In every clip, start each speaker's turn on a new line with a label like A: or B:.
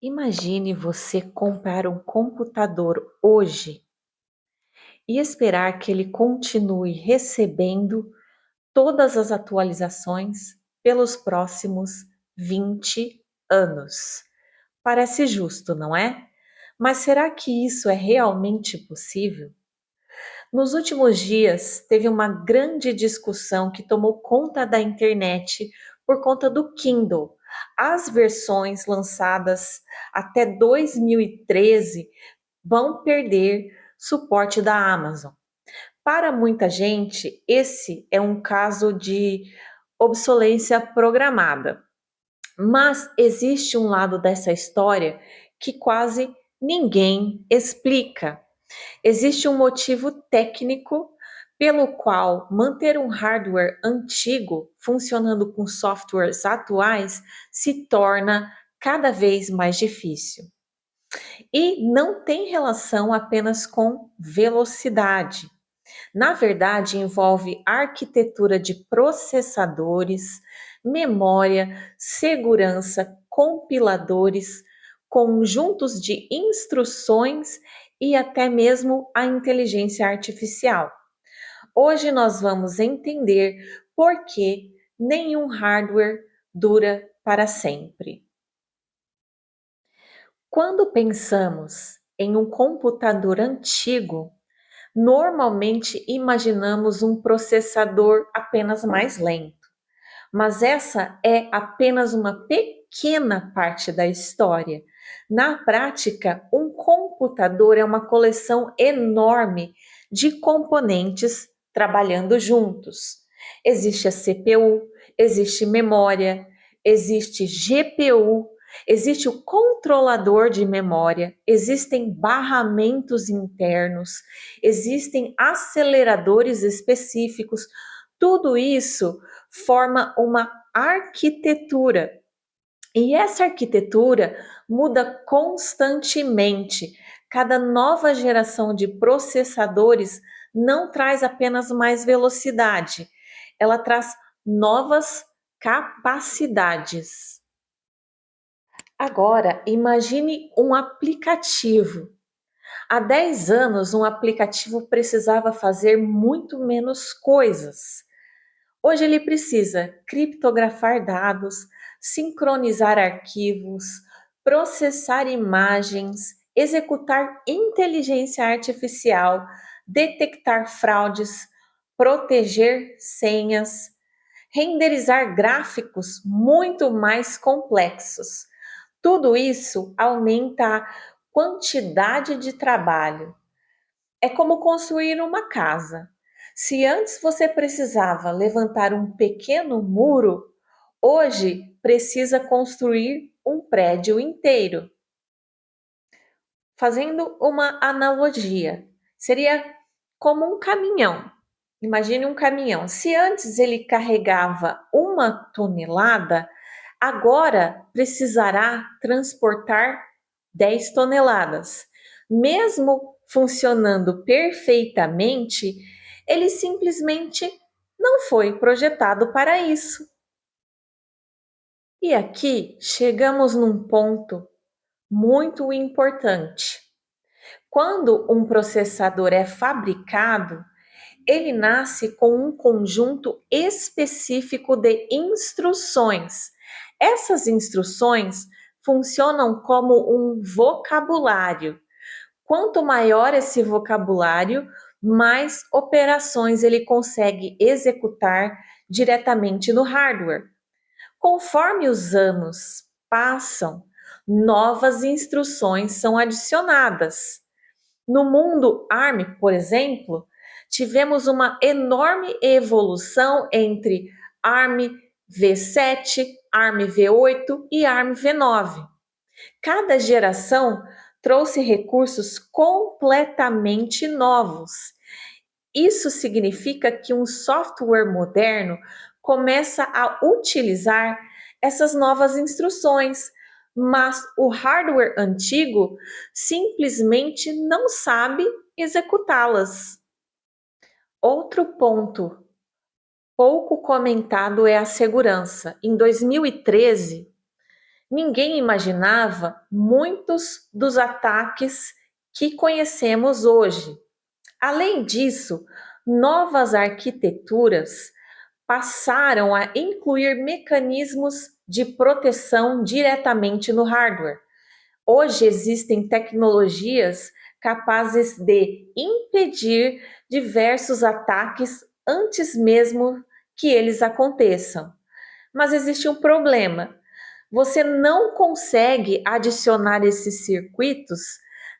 A: Imagine você comprar um computador hoje e esperar que ele continue recebendo todas as atualizações pelos próximos 20 anos. Parece justo, não é? Mas será que isso é realmente possível? Nos últimos dias, teve uma grande discussão que tomou conta da internet por conta do Kindle. As versões lançadas até 2013 vão perder suporte da Amazon. Para muita gente, esse é um caso de obsolescência programada. Mas existe um lado dessa história que quase ninguém explica. Existe um motivo técnico pelo qual manter um hardware antigo funcionando com softwares atuais se torna cada vez mais difícil. E não tem relação apenas com velocidade. Na verdade, envolve arquitetura de processadores, memória, segurança, compiladores, conjuntos de instruções e até mesmo a inteligência artificial. Hoje nós vamos entender por que nenhum hardware dura para sempre. Quando pensamos em um computador antigo, normalmente imaginamos um processador apenas mais lento, mas essa é apenas uma pequena parte da história. Na prática, um computador é uma coleção enorme de componentes trabalhando juntos. Existe a CPU, existe memória, existe GPU, existe o controlador de memória, existem barramentos internos, existem aceleradores específicos. Tudo isso forma uma arquitetura. E essa arquitetura muda constantemente. Cada nova geração de processadores não traz apenas mais velocidade, ela traz novas capacidades. Agora, imagine um aplicativo. Há 10 anos, um aplicativo precisava fazer muito menos coisas. Hoje ele precisa criptografar dados, sincronizar arquivos, processar imagens, executar inteligência artificial, detectar fraudes, proteger senhas, renderizar gráficos muito mais complexos. Tudo isso aumenta a quantidade de trabalho. É como construir uma casa. Se antes você precisava levantar um pequeno muro, hoje precisa construir um prédio inteiro. Fazendo uma analogia, seria como um caminhão. Imagine um caminhão. Se antes ele carregava 1 tonelada, agora precisará transportar 10 toneladas. Mesmo funcionando perfeitamente, ele simplesmente não foi projetado para isso. E aqui chegamos num ponto muito importante. Quando um processador é fabricado, ele nasce com um conjunto específico de instruções. Essas instruções funcionam como um vocabulário. Quanto maior esse vocabulário, mais operações ele consegue executar diretamente no hardware. Conforme os anos passam, novas instruções são adicionadas. No mundo ARM, por exemplo, tivemos uma enorme evolução entre ARM V7, ARM V8 e ARM V9. Cada geração trouxe recursos completamente novos. Isso significa que um software moderno começa a utilizar essas novas instruções, mas o hardware antigo simplesmente não sabe executá-las. Outro ponto pouco comentado é a segurança. Em 2013, Ninguém imaginava muitos dos ataques que conhecemos hoje. Além disso, novas arquiteturas passaram a incluir mecanismos de proteção diretamente no hardware. Hoje existem tecnologias capazes de impedir diversos ataques antes mesmo que eles aconteçam. Mas existe um problema. Você não consegue adicionar esses circuitos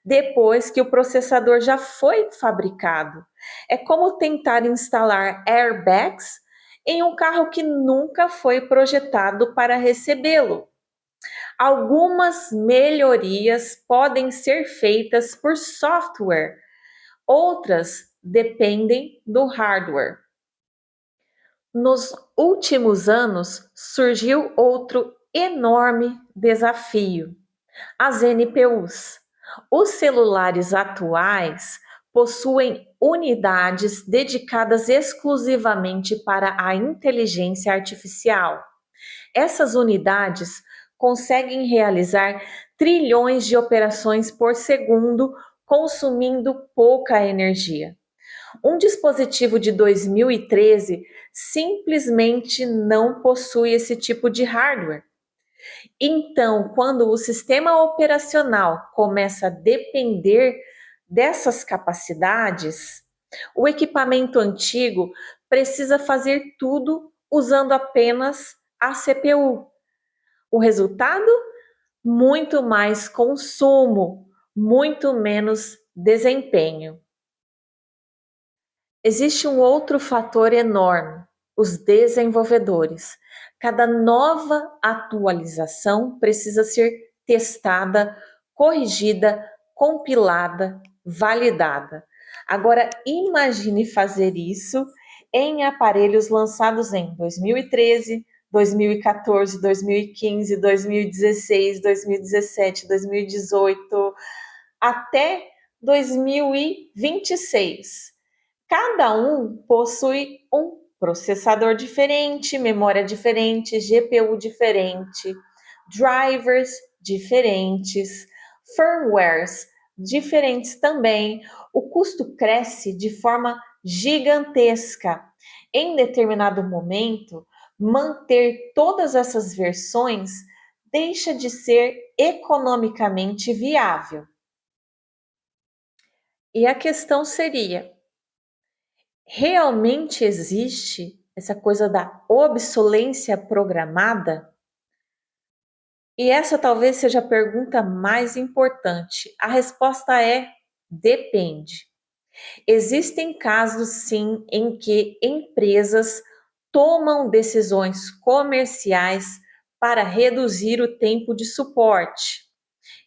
A: depois que o processador já foi fabricado. É como tentar instalar airbags em um carro que nunca foi projetado para recebê-lo. Algumas melhorias podem ser feitas por software, outras dependem do hardware. Nos últimos anos, surgiu outro enorme desafio: as NPUs. Os celulares atuais possuem unidades dedicadas exclusivamente para a inteligência artificial. Essas unidades conseguem realizar trilhões de operações por segundo, consumindo pouca energia. Um dispositivo de 2013 simplesmente não possui esse tipo de hardware. Então, quando o sistema operacional começa a depender dessas capacidades, o equipamento antigo precisa fazer tudo usando apenas a CPU. O resultado? Muito mais consumo, muito menos desempenho. Existe um outro fator enorme: os desenvolvedores. Cada nova atualização precisa ser testada, corrigida, compilada, validada. Agora, imagine fazer isso em aparelhos lançados em 2013, 2014, 2015, 2016, 2017, 2018, até 2026. Cada um possui um processador diferente, memória diferente, GPU diferente, drivers diferentes, firmwares diferentes também. O custo cresce de forma gigantesca. Em determinado momento, manter todas essas versões deixa de ser economicamente viável. E a questão seria: realmente existe essa coisa da obsolência programada? E essa talvez seja a pergunta mais importante. A resposta é: depende. Existem casos, sim, em que empresas tomam decisões comerciais para reduzir o tempo de suporte.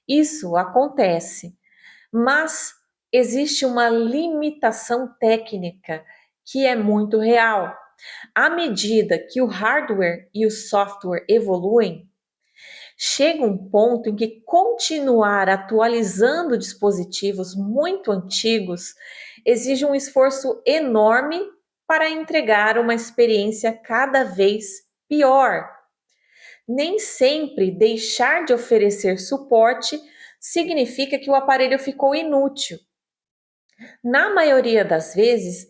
A: Isso acontece, mas existe uma limitação técnica que é muito real. À medida que o hardware e o software evoluem, chega um ponto em que continuar atualizando dispositivos muito antigos exige um esforço enorme para entregar uma experiência cada vez pior. Nem sempre deixar de oferecer suporte significa que o aparelho ficou inútil. Na maioria das vezes,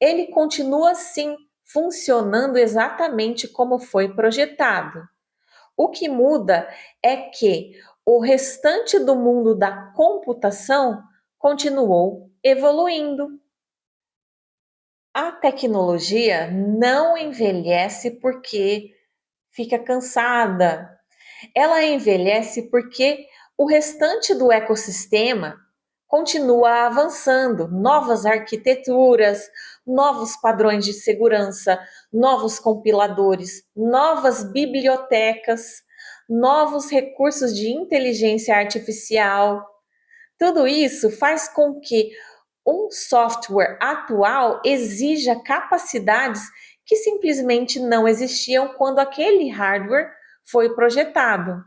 A: ele continua sim funcionando exatamente como foi projetado. O que muda é que o restante do mundo da computação continuou evoluindo. A tecnologia não envelhece porque fica cansada. Ela envelhece porque o restante do ecossistema continua avançando, novas arquiteturas, novos padrões de segurança, novos compiladores, novas bibliotecas, novos recursos de inteligência artificial. Tudo isso faz com que um software atual exija capacidades que simplesmente não existiam quando aquele hardware foi projetado.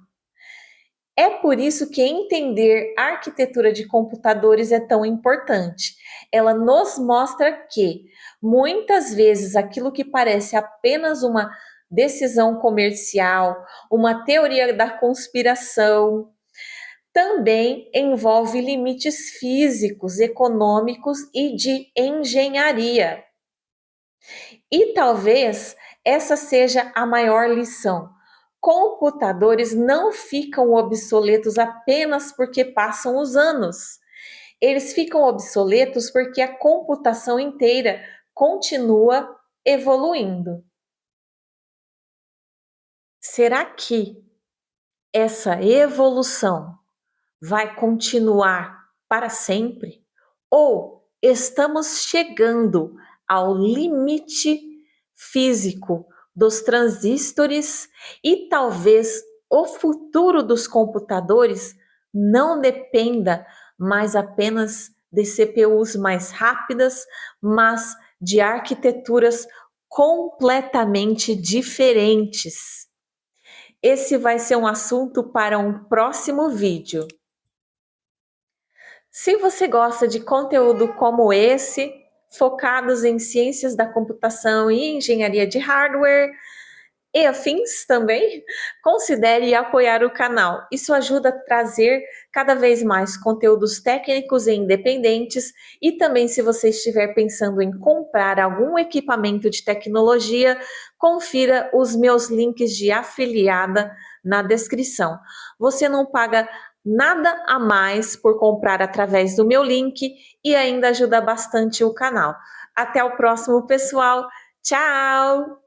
A: É por isso que entender a arquitetura de computadores é tão importante. Ela nos mostra que, muitas vezes, aquilo que parece apenas uma decisão comercial, uma teoria da conspiração. Também envolve limites físicos, econômicos e de engenharia. E talvez essa seja a maior lição. Computadores não ficam obsoletos apenas porque passam os anos. Eles ficam obsoletos porque a computação inteira continua evoluindo. Será que essa evolução vai continuar para sempre? Ou estamos chegando ao limite físico dos transistores e talvez o futuro dos computadores não dependa mais apenas de CPUs mais rápidas, mas de arquiteturas completamente diferentes? Esse vai ser um assunto para um próximo vídeo. Se você gosta de conteúdo como esse, focados em ciências da computação e engenharia de hardware e afins também, considere apoiar o canal. Isso ajuda a trazer cada vez mais conteúdos técnicos e independentes. E também, se você estiver pensando em comprar algum equipamento de tecnologia, confira os meus links de afiliada na descrição. Você não paga nada a mais por comprar através do meu link e ainda ajuda bastante o canal. Até o próximo, pessoal. Tchau!